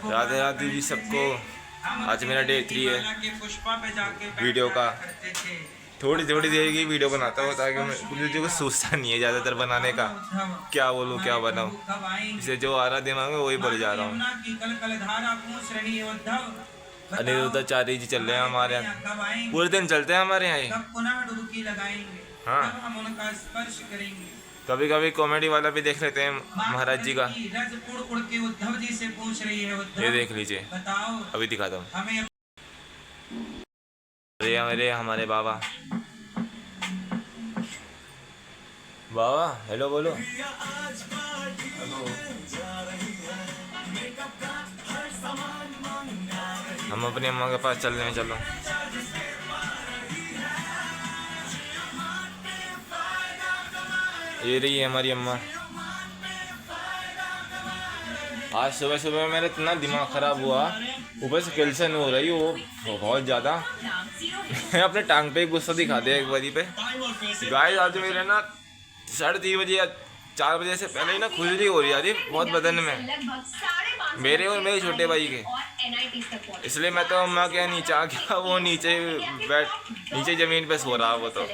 राधे राधे जी सबको। आज मेरा डे 3 है वीडियो का। थोड़ी थोड़ी देर की वीडियो बनाता हूँ ताकि मुझे कुछ सोचता नहीं है ज़्यादातर बनाने का, क्या बोलूँ क्या बनाऊँ, इसे जो आ रहा दिमाग में वही बोल जा रहा हूँ। अनिरुद्धाचार्य जी चल रहे हैं हमारे यहाँ, पूरे दिन चलते हैं हमारे यहाँ। हाँ, कभी कभी कॉमेडी वाला भी देख लेते हैं महाराज जी का। ये देख लीजिए, अभी दिखाता हूँ। अरे हमारे बाबा बाबा हेलो बोलो। हम अपनी अम्मा के पास चल रहे हैं, चलो। ये रही है हमारी अम्मा। आज सुबह सुबह मेरा इतना दिमाग ख़राब हुआ, ऊपर से कैल्शियम हो रही वो बहुत ज़्यादा। मैं अपने टांग पे गुस्सा दिखा दिया एक बारी पे। गाइस आज मेरे ना 3:30 बजे या 4 बजे से पहले ही ना खुजली हो रही है बहुत बदन में, मेरे और मेरे छोटे भाई के। इसलिए मैं तो अम्मा के नीचे आ गया, वो नीचे ज़मीन पे सो रहा। वो तो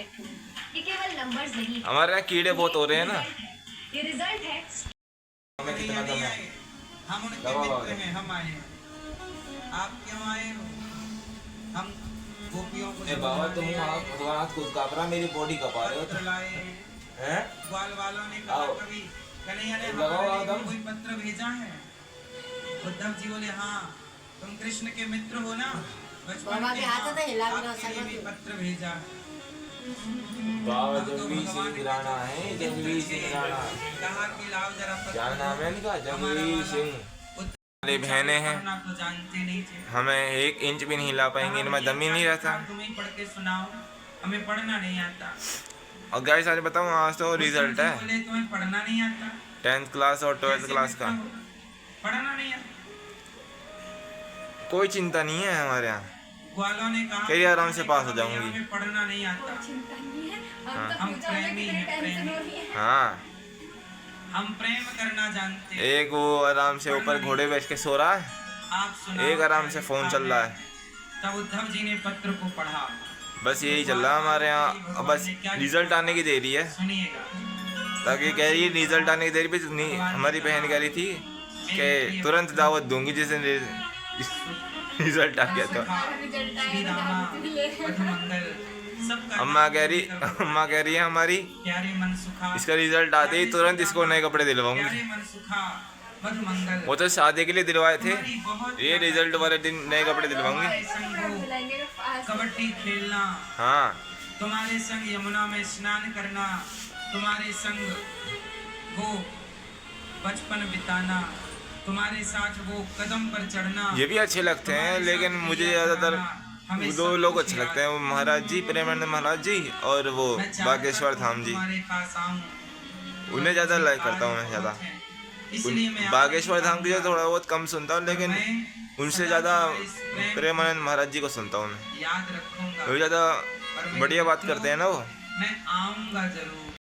हमारे यहाँ कीड़े बहुत हो रहे हैं ना। कितना दम है? हम उनके मित्र हैं, हम आए हैं। आप क्यों आए हो? हम गोपियों को बाबा तुम हाथ खुद काँप रहा, मेरी बॉडी कपा रहे हो हैं? ग्वाल वालों ने कहा कभी कन्हैया ने हमारे लिए कोई पत्र भेजा है? उद्धव जी बोले हाँ, तुम कृष्ण के मित्र हो ना, बचपन के आपके लिए भी पत्र भेजा है। बाबा जंगली सिंह राणा है, जंगली सिंह राणा। कहा कि लाओ जरा पत्र। क्या नाम है इनका? जंगली सिंह। हमारी बहनें हैं, हमें 1 इंच भी नहीं हिला पाएंगे, इनमें दम ही नहीं रहता। तुम्हें पढ़ के सुनाओ, हमें पढ़ना नहीं आता। और गाइस आज बताऊँ, आज तो रिजल्ट है तुम्हें पढ़ना नहीं आता, 10th क्लास और 12th क्लास का। पढ़ना नहीं आता, कोई चिंता नहीं है हमारे यहाँ, ग्वालों ने कहा कई आराम से पास हो जाऊंगी। पढ़ना नहीं आता, हम प्रेमी हैं, प्रेमी। हाँ, हम प्रेम करना जानते हैं। एक वो आराम से ऊपर घोड़े बैठ के सो रहा है, आप सुनो, एक आराम से फोन चल रहा है। तब उद्धव जी ने पत्र को पढ़ा। बस यही चल रहा है हमारे यहाँ। बस रिजल्ट आने की देरी है, ताकि कह रही है रिजल्ट आने की देरी पे। हमारी बहन कह रही थी कि तुरंत दावत दूंगी जिस दिन रिजल्ट आ गया तो। अम्मा कह रही है हमारी, इसका रिजल्ट आते ही तुरंत इसको नए कपड़े दिलवाऊंगी। वो तो शादी के लिए दिलवाए थे, ये रिजल्ट वाले दिन नए कपड़े दिलवाऊंगी। कबड्डी खेलना, हाँ, तुम्हारे संग यमुना में स्नान करना, तुम्हारे संग वो बचपन बिताना, तुम्हारे साथ वो कदम पर चढ़ना। ये भी अच्छे लगते हैं, लेकिन मुझे ज़्यादातर 2 लोग अच्छे लगते हैं, वो महाराज जी, प्रेमानंद महाराज जी और वो बागेश्वर धाम जी। उन्हें ज़्यादा लाइक करता हूँ मैं ज़्यादा। बागेश्वर धाम की जो थोड़ा बहुत कम सुनता हूँ, लेकिन उनसे ज़्यादा प्रेमानंद महाराज जी को सुनता हूँ मैं। वो ज़्यादा बढ़िया बात करते हैं ना वो। मैं आऊँगा जरूर।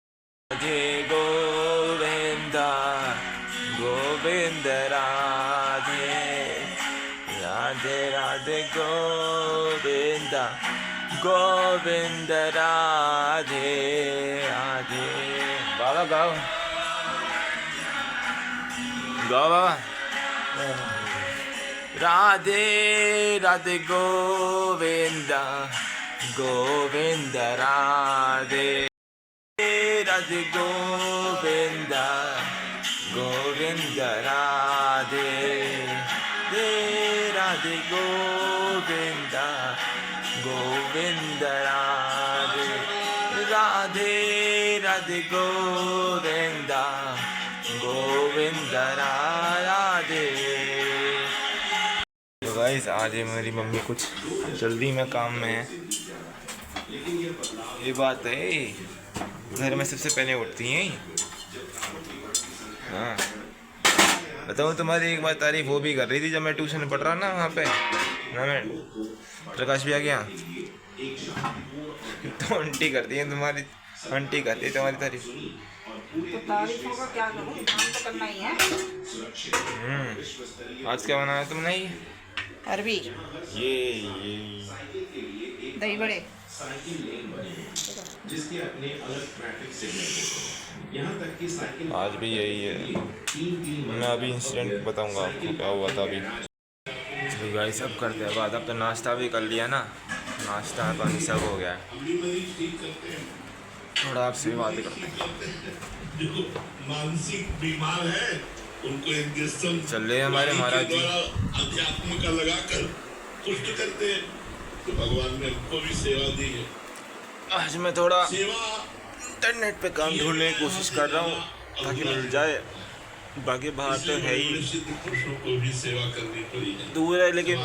राधे गोविंदा गोविंद राधे, राधे राधे गोविंदा गोविंद राधे राधे। बाबा गाओ गाओ बाबा। राधे राधे गोविंदा गोविंद राधे, राधे गोविंदा गोविंद राधे, राधे गोविंदा गोविंद राधे, राधे राधे गोविंदा गोविंद राधे। तो गाइस आज मेरी मम्मी कुछ जल्दी में काम में है, ये बात है। घर में सबसे पहले उठती हैं। हाँ, बताऊँ तुम्हारी एक बार तारीफ वो भी कर रही थी जब मैं ट्यूशन पढ़ रहा ना वहाँ पे ना, मैं प्रकाश भैया क्या तो आंटी करती है तुम्हारी, आंटी करती है तुम्हारी तारीफ। तो तारीफों का क्या कहूँ, काम तो करना ही है। आज क्या बनाया तुमने? ये अरबी ये दही बड़े। जिसके अपने अलग ट्रैफिक सिग्नल होते हैं। यहाँ तक कि साइकिल आज भी यही है। मैं अभी इंसिडेंट बताऊंगा आपको क्या हुआ था अभी। चलो गाइस, सब करते हैं बाद। अब तो नाश्ता भी कर लिया ना, नाश्ता पानी सब हो गया है। थोड़ा आपसे बात करते हैं। जो मानसिक बीमार है उनको इंजेक्शन चल रहे हमारे महाराज जी अध्यात्म का लगाकर पुष्ट करते हैं। तो भगवान ने हमको भी सेवा दी है। आज मैं थोड़ा सेवा इंटरनेट पे काम ढूंढने की कोशिश कर रहा हूँ ताकि मिल जाए। बाकी बाहर तो है ही, पुरुषों को भी सेवा करनी पड़ी है। दूर है, लेकिन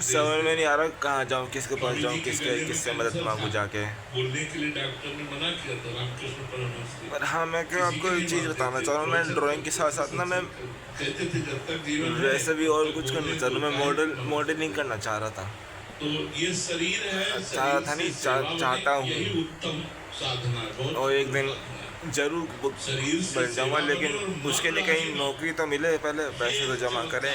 समझ में नहीं आ रहा कहाँ जाऊँ, किसके पास जाऊँ, किससे मदद मांगू जाके। बोलने के लिए डॉक्टर ने मना किया था, रामकृष्ण परमहंस ने। पर हाँ, मैं क्या आपको एक चीज़ बताना चाह रहा हूँ। मैं ड्राइंग के साथ साथ ना, मैं कहते थे जब तक जीवन है, वैसे भी और कुछ करना चाह रहा हूँ। मैं मॉडलिंग करना चाह रहा था। तो ये शरीर है, चाहता था नहीं, चाहता हूँ। यही उत्तम साधना है, बहुत और एक दिन जरूर बन जाऊँगा, लेकिन उसके लिए कहीं नौकरी तो मिले, पहले पैसे तो जमा करें।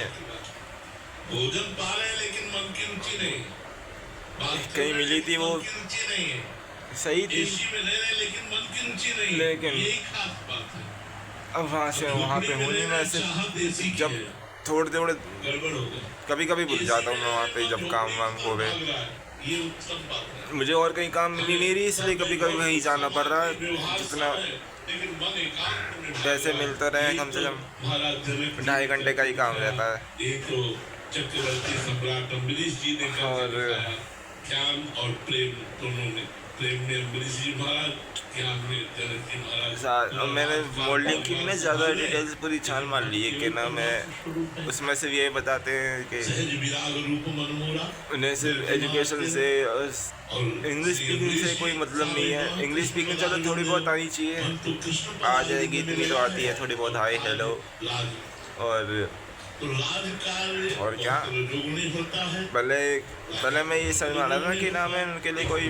भोजन पा रहे हैं लेकिन मन की रुचि नहीं। बात कहीं मिली थी वो मन की रुचि नहीं है। सही थी, एसी में रह रहे हैं लेकिन मन की रुचि नहीं है। लेकिन यही खास बात है। अब वहाँ से वहाँ पे हूँ नहीं मैं। चाहत एसी की जब है, थोड़े गड़बड़ हो गया। कभी कभी भूल जाता हूँ मैं वहाँ पे, जब काम वाम हो गए। भाग रहा है, ये उत्तम बात है। मुझे और कहीं काम मिल नहीं रही, इसलिए कभी कभी वहीं जाना पड़ रहा है। जितना लेकिन मन एकांत में पैसे मिलते रहे, कम से कम महाराज जनक 2.5 घंटे का ही काम रहता है। एक तो चक्रवर्ती सम्राट अम्बरीश जी ने और दिखाया, ज्ञान और प्रेम दोनों ने। प्रेम में अम्बरीश जी महाराज, ज्ञान में जनक जी महाराज। और मैंने मॉडलिंग की में ज़्यादा डिटेल्स पूरी छान मार ली है कि ना, मैं उसमें से ये बताते हैं कि सहज विराग रूप मनमोरा। उन्हें सिर्फ एजुकेशन से और इंग्लिश स्पीकिंग से कोई मतलब नहीं है। इंग्लिश स्पीकिंग चलो थोड़ी बहुत आनी चाहिए, आ जाएगी, इतनी तो आती है थोड़ी बहुत, हाय हेलो। और और क्या, पहले मैं ये समझ रहा था कि ना, मैं उनके लिए कोई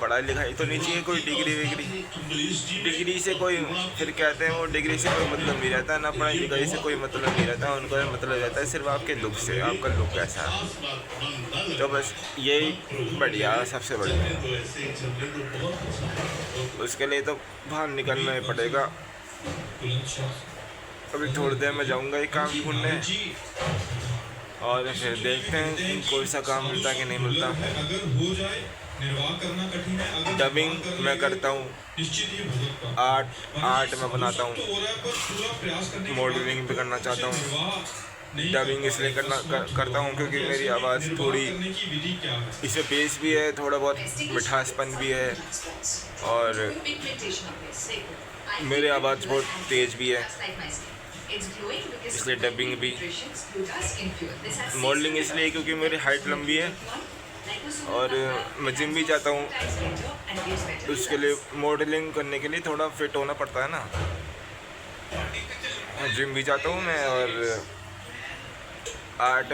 पढ़ाई लिखाई तो नहीं चाहिए, कोई डिग्री से कोई, फिर कहते हैं वो डिग्री से कोई मतलब नहीं रहता, ना पढ़ाई लिखाई से कोई मतलब नहीं रहता। उनको मतलब रहता है सिर्फ आपके लुक से, आपका लुक कैसा है। तो बस यही बढ़िया, सबसे बढ़िया। उसके लिए तो बाहर निकलना ही पड़ेगा। अभी थोड़ी देर में जाऊंगा एक काम ढूंढने, और फिर देखते हैं कोई सा काम मिलता है कि नहीं मिलता। अगर हो जाए निर्वाह करना कठिन है। अगर डबिंग मैं करता हूँ, निश्चित ही भगत का आर्ट मैं बनाता हूँ, पूरा प्रयास करने मॉडलिंग भी करना चाहता हूँ। डबिंग इसलिए करता हूँ क्योंकि मेरी आवाज़ थोड़ी, की विधि क्या है? इसमें बेस भी है, थोड़ा बहुत मिठासपन भी है, और मेरी आवाज़ बहुत तेज़ भी है, इसलिए डबिंग भी। मॉडलिंग इसलिए क्योंकि मेरी हाइट लंबी है, और मैं जिम भी जाता हूँ। उसके लिए मॉडलिंग करने के लिए थोड़ा फिट होना पड़ता है ना। जिम भी जाता हूँ मैं, और आर्ट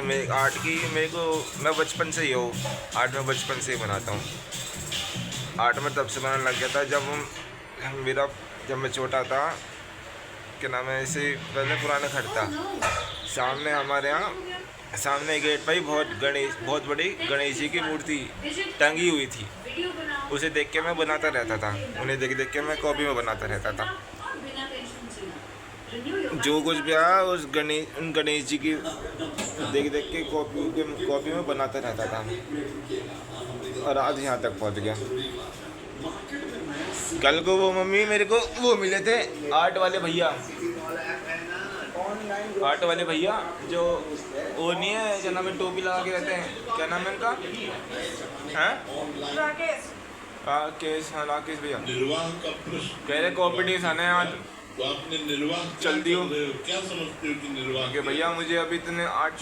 की मैं बचपन से ही हूँ। आर्ट में बचपन से ही बनाता हूँ। आर्ट में तब से बनाने लग गया था जब मैं छोटा था। क्या नाम है, ऐसे पहले पुराना घर था सामने, हमारे यहाँ सामने गेट पर ही बहुत बड़ी गणेश जी की मूर्ति टंगी हुई थी। उसे देख के मैं बनाता रहता था, उन्हें देख के मैं कॉपी में बनाता रहता था। जो कुछ भी आया उस गणेश जी की देख के कॉपी में बनाता रहता था, और आज यहाँ तक पहुँच गया। कल को वो मम्मी मेरे को वो मिले थे, आर्ट वाले भैया जो वो नहीं है, क्या नाम है, टोपी लगा के रहते हैं, क्या नाम है उनका, हैं राकेश। हाँ राकेश भैया। निर्वाह का प्रश्न कह रहे कॉम्पिटिशन है आज, तो आपने निर्वाह चल दियो। क्या समझते हो कि निर्वाह कि भैया मुझे अभी इतने आर्ट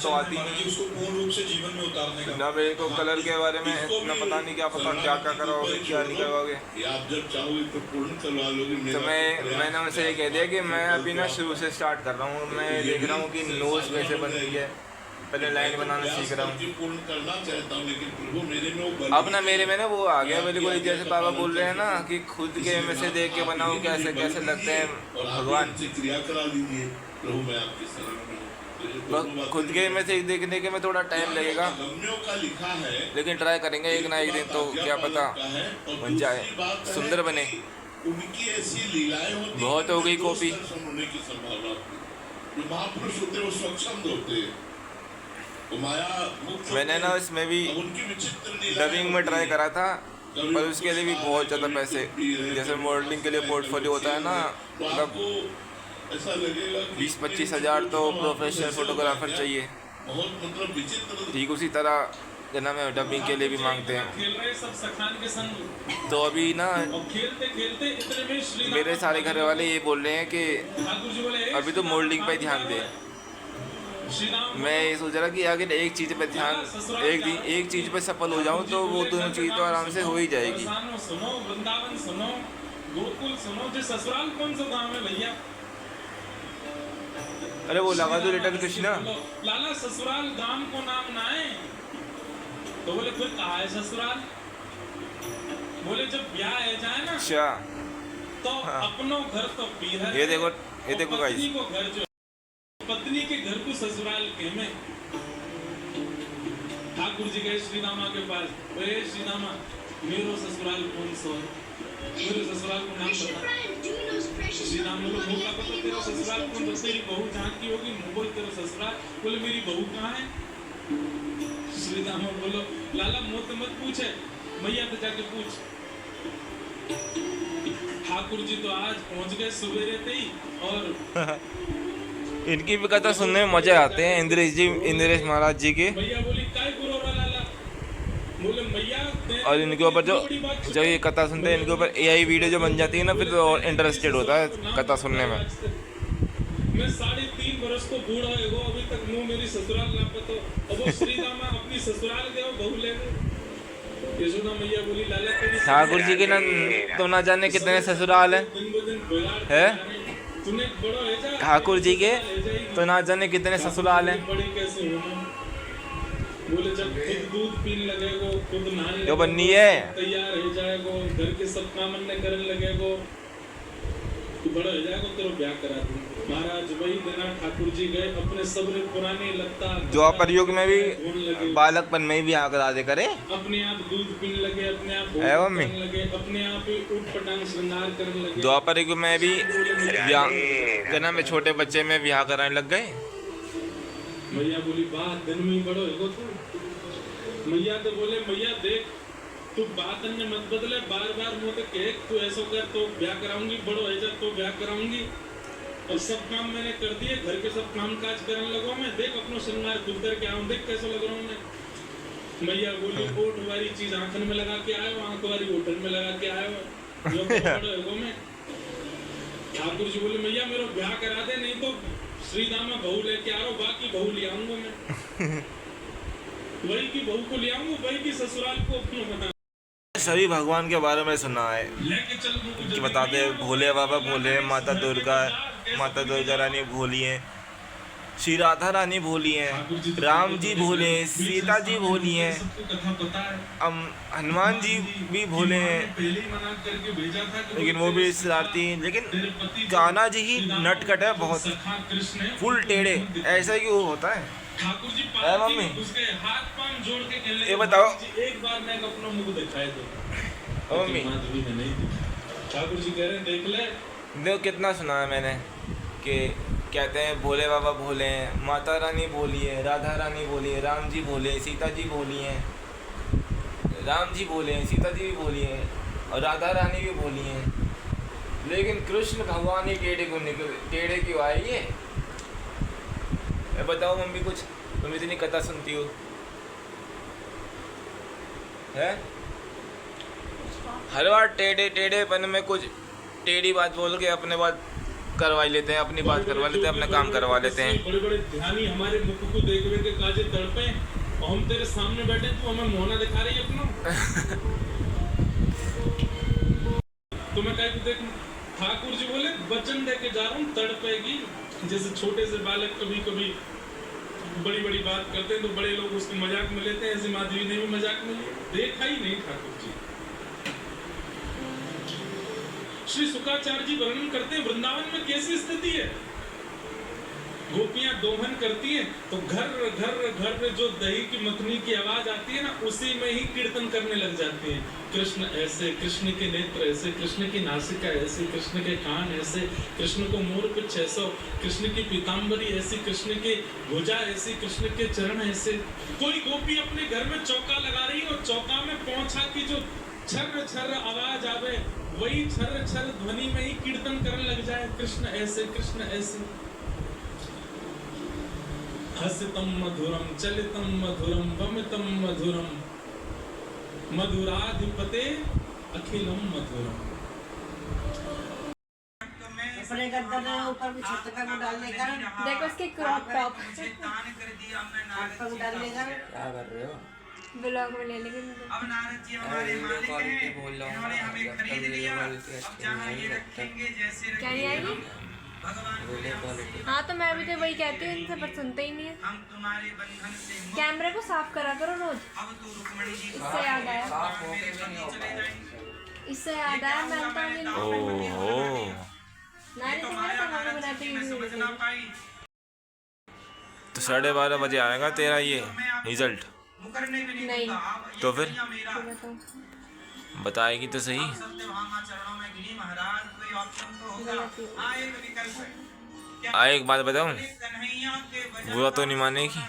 तो आती नहीं, उसको पूर्ण रूप से जीवन में उतारने का ना मेरे को कलर के बारे में इतना पता नहीं, क्या पता क्या करवाओगे क्या नहीं करवाओगे। आप जब चाहोगे तो पूर्ण करवा लोगे। तो मैंने उनसे ये कह दिया कि मैं अभी ना शुरू से स्टार्ट कर रहा हूँ। मैं देख रहा हूँ कि नोज़ कैसे बन रही है, पहले लाइन बनाना सीख रहा हूँ। पूर्ण करना चाहता हूँ, लेकिन प्रभु मेरे में वो बल अब ना मेरे में ना वो आ गया बिल्कुल, जैसे पापा बोल रहे हैं ना कि खुद के में से देख के बनाओ कैसे कैसे लगते हैं और आप भगवान। इनसे क्रिया करा लीजिए। प्रभु मैं आपकी शरण में हूँ। तो ये दोनों बस बातें खुद के में से देखने के में थोड़ा टाइम लगेगा, गम्यों का लिखा है, लेकिन ट्राई करेंगे एक ना एक दिन, तो क्या पता बन जाए, सुंदर बने। उनकी ऐसी लीलाएं होती बहुत हो गई कॉपी। होने की संभावना होती है। जो महापुरुष होते हैं वो स्वच्छंद होते हैं, वो माया मुक्त मैंने होते ना हैं। इसमें भी अब उनकी विचित्र लीलाएं डबिंग में ट्राई होती करा था, हैं। पर उसके लिए भी बहुत ज़्यादा पैसे, जैसे मॉडलिंग के लिए पोर्टफोलियो होता है ना, तो मतलब आपको ऐसा लगेगा कि 20-25 हज़ार तो प्रोफेशनल फोटोग्राफर चाहिए। बहुत मतलब विचित्र। ठीक उसी तरह जना में डबिंग के लिए भी मांगते हैं। खेल रहे सब सखान के संग, तो अभी ना और खेलते खेलते इतने में श्री मेरे सारे घर वाले ये बोल रहे हैं कि ठाकुर जी बोले अभी तो मोल्डिंग पे ध्यान दे। श्री राम मैं ये सोच रहा कि अगर एक चीज़ पे ध्यान, एक चीज़ पे सफल हो जाऊं तो वो दोनों चीज़ तो आराम से हो ही जाएगी। बरसानो सुनो, वृंदावन सुनो, गोकुल सुनो, जो ससुराल कौन सा गाँव है भैया? अरे वो लगा दो रिटर्न कृष्णा। लाला ससुराल गांव को नाम ना है, तो बोले फिर कहा है ससुराल? बोले जब ब्याह है जाए ना अच्छा तो अपनों घर तो पीर है, ये देखो और गाइस, पत्नी को घर जो पत्नी के घर को ससुराल के में। ठाकुर जी गए श्री रामा के पास, बोले श्री रामा मेरो ससुराल कौन सो है, मेरे ससुराल को नाम बता। श्री राम बोलो मुँह का पता तेरा ससुराल कौन, तो तेरी बहू जहाँ की होगी, मुँह बोल तेरा ससुराल। बोले मेरी बहू कहाँ है? श्री राम बोलो लाला मुँह तो मत पूछे, मैया तो जाके पूछ। ठाकुर जी तो आज पहुंच गए सवेरे थे ही, और इनकी भी कथा सुनने में मजे आते हैं। इंद्रेश महाराज जी के, मैया बोली काय गुरु लाला, बोले मैया और इनके ऊपर जब ये कथा सुनते हैं, इनके ऊपर AI वीडियो जो बन जाती है ना, फिर तो और इंटरेस्टेड होता है कथा सुनने में। मैं 3.5 बरस को बूढ़ा है वो, अभी तक मुँह मेरी ससुराल ना पतो, अब वो श्री रामा अपनी ससुराल गए बहू ले गए। यशोदा मैया बोली लाला तेरी ठाकुर जी के ना तो ना जाने कितने ससुराल हैं, दिन ब दिन बिगाड़ है? तूने बड़ो है जा, ठाकुर जी के तो ना जाने कितने ससुराल हैं। बड़ी कैसे होना? बोले जब खुद दूध पीने लगेगो, खुद नहाने जो बननी है तैयार हो जाएगो, घर के सब काम अन्य करने लगेगो, तू बड़ा हो जाएगा तेरे ब्याह करा दूं। महाराज वही देना ठाकुर जी गए अपने सबरे पुराने लगता द्वापर युग में भी बालकपन में ही ब्याह करा दे करे, अपने आप दूध पीने लगे, अपने आप है भोजन मम्मी? करने लगे, अपने आप ही उठ पटांग श्रृंगार करने लगे। द्वापर युग में भी ब्याह क्या नाम है, छोटे बच्चे में ब्याह कराने लग गए। मैया बोली बात दिन में ही बड़ो होगा तू। मैया तो बोले मैया देख तू बात अन्य मत बदले, बार बार मुँह तो कह तू ऐसा कर तो ब्याह कराऊंगी, बड़ो है जब तो ब्याह कराऊंगी, और सब काम मैंने कर दिए, घर के सब काम काज करने लगो मैं, देख अपना श्रृंगार खुद करके आऊँ, देख कैसे लग रहा हूँ मैं। मैया बोली ओठ वाली चीज आंखन में लगा के आए हो, आंख वाली होटल में लगा के आए हो, जो बड़ो है मैं। ठाकुर जी बोले मैया मेरा ब्याह करा दे, नहीं तो श्री दामा बहू लेके आ रहा हूँ, बाकी बहू ले आऊंगा मैं। वही की बहू को ले आऊंगा, वही की ससुराल को अपना बना सभी भगवान के बारे में सुना है लेके चल कि बताते हैं भोले बाबा भोले, माता दुर्गा रानी भोली हैं, श्री राधा रानी भोली हैं, राम जी भोले, सीता जी भोली हैं, सबको कथा पता है। हनुमान जी भी भोले हैं, पहले ही मना करके भेजा था कि लेकिन वो भी शरारती हैं। लेकिन कान्हा जी ही नटखट है बहुत, सखा कृष्ण है, फुल टेढ़े, ऐसा क्यों होता है? ठाकुर जी है मम्मी? उसके हाथ पांव जोड़ के कह ले ये बताओ। एक बार मैं अपना मुंह दिखाए दो। मम्मी माधवी ने नहीं दी। ठाकुर जी कह रहे हैं देख ले, देखो कितना सुना है मैंने कि कहते हैं भोले बाबा भोले हैं, माता रानी भोली है, राधा रानी भोली है, राम जी भोले हैं, सीता जी भोली हैं, राम जी भोले हैं, सीता जी भी भोली हैं, और राधा रानी भी भोली हैं। लेकिन कृष्ण भगवान ही टेढ़े क्यों आए ये? बताओ मम्मी, कुछ तुम इतनी कथा सुनती हो है, हर बार टेढ़ेपन में कुछ टेढ़ी बात बोल के अपने बात करवा लेते हैं, अपनी बात करवा लेते हैं, अपना काम करवा लेते हैं। बड़े बड़े ध्यानी हमारे मुख को देख के काजे तड़पे, और हम तेरे सामने बैठे तू हमें मोहना दिखा रही है अपना। तो मैं कह देख ठाकुर जी बोले वचन दे के जा रहा हूँ, तड़पेगी जैसे छोटे से बालक कभी कभी बड़ी बड़ी बात करते हैं तो बड़े लोग उसको मजाक में लेते हैं, ऐसे माधवी ने भी मजाक में लिया। देखा ही नहीं ठाकुर जी। श्री शुक्राचार्य जी वर्णन करते हैं वृंदावन में कैसी स्थिति है। गोपियां दोहन करती हैं तो घर घर घर में जो दही की मथनी की आवाज आती है ना, उसी में ही कीर्तन करने लग जाती हैं। कृष्ण ऐसे, कृष्ण के नेत्र ऐसे, कृष्ण की नासिका ऐसे, कृष्ण के कान ऐसे, कृष्ण को मोर पिछ ऐसा, कृष्ण की पीताम्बरी ऐसी, कृष्ण की भुजा ऐसी, कृष्ण के चरण ऐसे। कोई गोपी अपने घर में चौका लगा रही है और चौका में पहुंचा की जो छर्र छर्र आवाज आवे, वही छर्र छर्र ध्वनि में ही कीर्तन करने लग जाए, कृष्ण ऐसे, कृष्ण ऐसे। हसितम मधुरम चलितम मधुरम वमितम मधुरम मधुराधिपते अखिलम मधुरम। अपने गद्दर ने ऊपर भी छत पे को डाल लेकर देखो इसके क्रॉप टॉप मुझे दान कर दिया, मैं नारद पर जी डाल का लेकर क्या कर रहे हो? ब्लॉग में ले लेकिन अब नारद जी हमारे वीडियो मालिक कॉल हैं, पे बोल रहा हूँ, इन्होंने हमें जब तक खरीद वीडियो लिया। कॉल पे अब अच्छी जहाँ नहीं ये लगता। रखेंगे जैसे क्या नहीं रखेंगे आएगी? भगवान बोले वीडियो कॉल हमसे, हाँ तो मैं भी तो वही कहती हूँ इनसे, पर सुनते ही नहीं है। हम तुम्हारे बंधन से मुक्त, कैमरे को साफ करा करो रोज। अब तो रुक्मणी जी इससे याद आया, साफ होके भी नहीं हो पाएगा। इससे याद आया मैं तो नहीं ओहो नानी तुम्हारे खाना बनाती मैं समझ ना हूँ। पाई, तो 12:30 बजे आएगा तेरा ये रिजल्ट, मुकरने भी नहीं नहीं। दूंगा। अब ये तो फिर? दुनिया मेरा बताएगी तो सही। सत्यभामा चरणों में गिरी महाराज, कोई ऑप्शन तो होगा। हाँ, एक विकल्प है। क्या एक बात बताऊं, कन्हैया के वजह बुरा तो का नहीं मानेगी।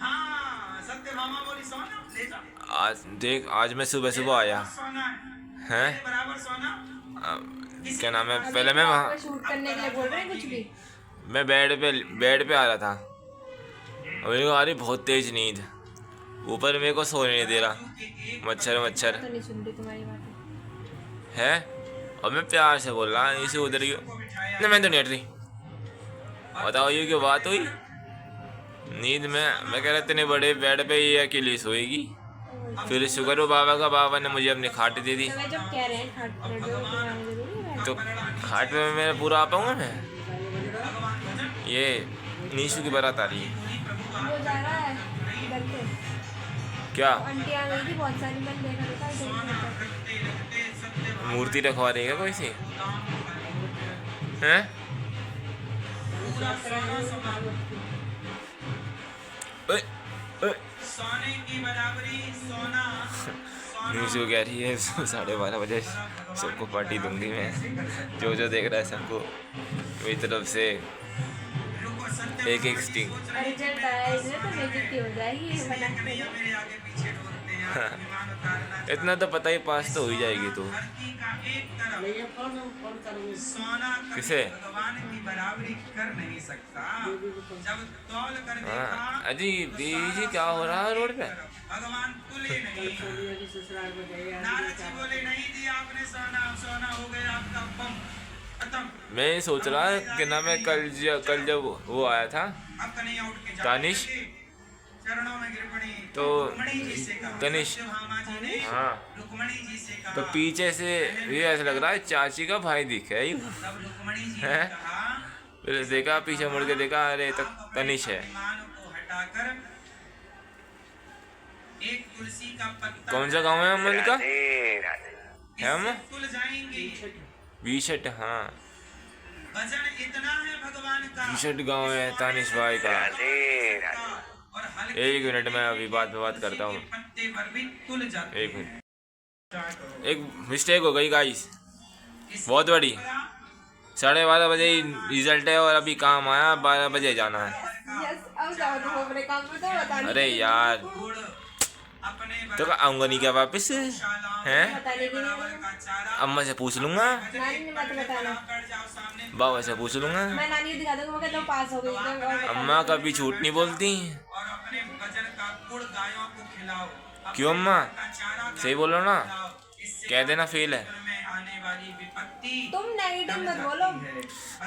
हाँ, सत्यभामा बोली सोना ले जा। आज देख, आज मैं सुबह सुबह आया सोना है हैं, बराबर सोना। क्या नाम है, पहले मैं वहाँ शूट करने के लिए बोल रहे हैं कुछ भी। मैं बेड पे आ रहा था और मेरे को आ रही बहुत तेज नींद, ऊपर मेरे को सोने नहीं दे रहा, मच्छर तो नहीं सुन रही तुम्हारी बात। है। और मैं प्यार से बोल रहा इसे उधर ही नहीं, मैं तो नहीं हट रही। बताओ ये क्या बात हुई नींद में। मैं कह रहा इतने बड़े बेड पे ये अकेली सोएगी। फिर शुक्र हो बाबा ने मुझे अपनी खाट दे दी। तो मैं जब कह रहे हैं खाट लड्डू बनाना जरूरी है। तो खाट में मैं पूरा आ पाऊंगा मैं। ये नीशू की बारात आ रही है। वो जा रहा है इधर पे। क्या आंटी आ गई थी बहुत सारी, मैंने देखा था। मूर्ति रखवा देगा कोई सी हैं? ओए, ओए। सोने की बराबरी सोना। नीशू कह रही है 12:30 बजे सबको पार्टी दूंगी मैं। जो देख रहा है सबको मेरी तरफ से एक स्टिंग। रिजल्ट आया इसलिए तो बेइज्जती हो जाएगी ये बना के। मेरे आगे पीछे ढूंढते हैं, विमान उतारना इतना तो पता ही, पास तो हो ही जाएगी तू। धरती का एक तरफ ये फोन करूंगी। सोना कभी किसे? भगवान की बराबरी कर नहीं सकता। जब तौल कर देखा हाँ अजी जी क्या हो रहा है रोड पे? भगवान तुले नहीं। मेरी ससुराल में गई नारद जी बोले नहीं दिया आपने सोना, सोना हो गया आपका बम खत्म। मैं ये सोच रहा कि ना मैं कल जब वो आया था अब कन्हैया उठ के जा दानिश, चरणों में गिर पड़ी। तो रुक्मणी जी से कहा, तनिष, सत्यभामा जी ने हाँ रुक्मणी जी से कहा। तो पीछे से ये ऐसा लग रहा है चाची का भाई दिखा है। तब रुक्मणी जी ने हैं? कहा, फिर देखा, पीछे मुड़ के देखा, अरे तक तनिष है। अभिमान को हटाकर एक तुलसी का पत्ता कौन सा गांव है अमन का? है हम इससे तुल जाएंगे। बीशट, हाँ भजन इतना है भगवान का, बीशट गांव है तानिश भाई का। और हल्के एक मिनट में अभी बात करता हूँ, पत्ते पर भी तुल जाते एक मिनट। एक मिस्टेक हो गई गाइस, बहुत बड़ी। 12:30 बजे ही रिजल्ट है और अभी काम आया, 12 बजे जाना है। यस अब जाओ तुम अपने काम पे, तो बता नहीं। अरे यार गुड़ अपने तो आऊंगा नहीं क्या वापस हैं? बताने की नहीं। का चारा अम्मा से पूछ लूंगा, नानी ने मत बताना। कर जाओ सामने बाबा से पूछ लूंगा। मैं नानी को दिखा दूंगा, मैं कहता हूँ पास हो गई। तो और अम्मा कभी झूठ नहीं बोलती। और अपने भजन का गुड़ गायों को खिलाओ। क्यों अम्मा? का चारा सही बोलो ना, खिलाओ। इससे कह देना फेल है। जीवन में आने वाली विपत्ति तुम नेगेटिव मत बोलो।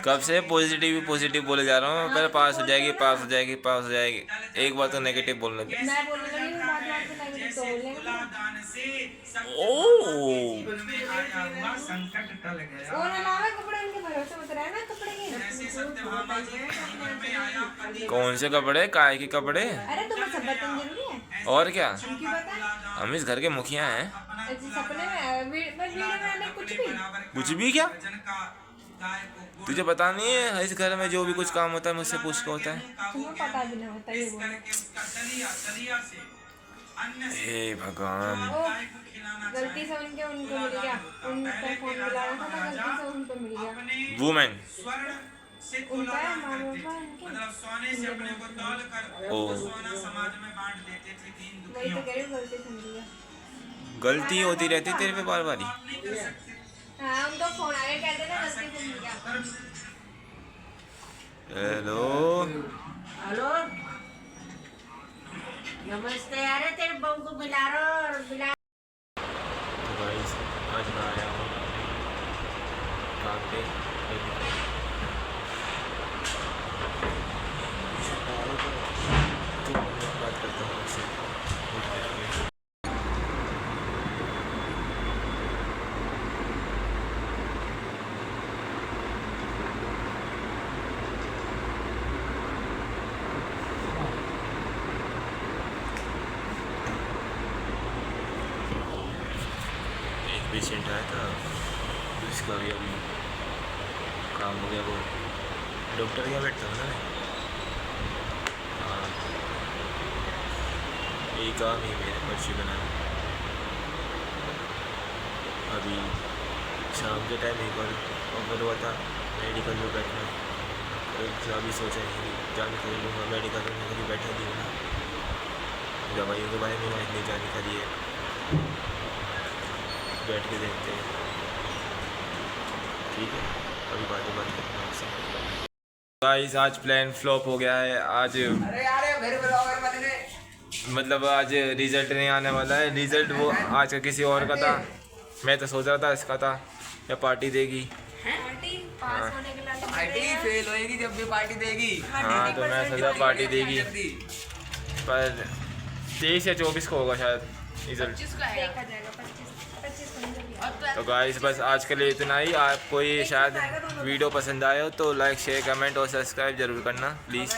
कब से पॉजिटिव बोले जा रहा हूँ, कल पास हो जाएगी, पास हो जाएगी, पास हो जाएगी। एक बार तो नेगेटिव बोलने दे। मैं बोलने लगी हूँ, बात बात में नेगेटिव तो बोलेंगे। तुलादान से ओह जीवन में आया हुआ संकट टल गया। वो ना लावे कपड़े, उनके भरोसे मत रहना कपड़े के। जैसे सत्यभामा जी जीवन में आया पति कौन से कपड़े, काय के कपड़े? अरे तुम्हें सब बताना जरूरी है? और क्या, क्यों पता? हम इस घर के मुखिया हैं। ऐसे सपने में बस वीडियो में आने कुछ भी। कुछ भी क्या? भजन का गाय को तुझे पता नहीं है इस घर में जो भी कुछ काम होता है मुझसे पूछ के होता है? तुम्हें पता भी नहीं होता ये बोलो। करके उसका दलिया से अन्न से हे भगवान, ओ, गाय को खिलाना गलती से उनको मिल गया, उनका फोन मिला रहा था तो गलती से उनको मिल गया। वुमेन। स्वर्ण से उनका तुलाया माँ करते बाबा थे। उनके मतलब सोने से अपने को तौल कर ओ। वो सोना समाज में बांट देते थे दीन वही तो दुखियों कह रही हूँ, गलती से मिल गया। गलती होती रहती तेरे पे बार बार ही। आप नहीं कर सकते हाँ, उनको फोन आ गया, कहते थे गलती से मिल गया। हेलो, हेलो नमस्ते। अरे तेरे बहू को मिला रहा और मिला तो गाइस आज मैं आया हूँ काम पे। तो मैं बात करता हूँ आपसे। पेशेंट आया था उसका भी अभी काम हो गया। वो डॉक्टर क्या बैठता था ना। हाँ, यही काम ही मेरे पर्ची बनाना। अभी शाम के टाइम एक और ऑफर हुआ था मेडिकल में बैठना, तो अभी सोचा है कि जानकारी लूँगा मेडिकल में, कभी बैठा नहीं होना। दवाइयों के बारे में वहाँ इतनी जानकारी है, बैठ के देखते हैं। ठीक है, अभी बातें करते हैं आपसे। गाइस आज प्लान फ्लॉप हो गया है। आज अरे यार मेरे ब्लॉगर बनने मतलब आज रिजल्ट नहीं आने वाला है। रिजल्ट वो आज का किसी और का था। मैं तो सोच रहा था इसका था। या पार्टी देगी? पार्टी पास होने के लिए पार्टी फेल होएगी जब भी पार्टी देगी। हाँ, तो मैं सोचा पार्टी देगी, पर 23 या 24 को होगा शायद रिजल्ट। देखा जाएगा। 25 को नहीं होगा। तो गाइस बस आज के लिए इतना ही। आपको ये शायद वीडियो पसंद आए हो तो लाइक शेयर कमेंट और सब्सक्राइब जरूर करना प्लीज़।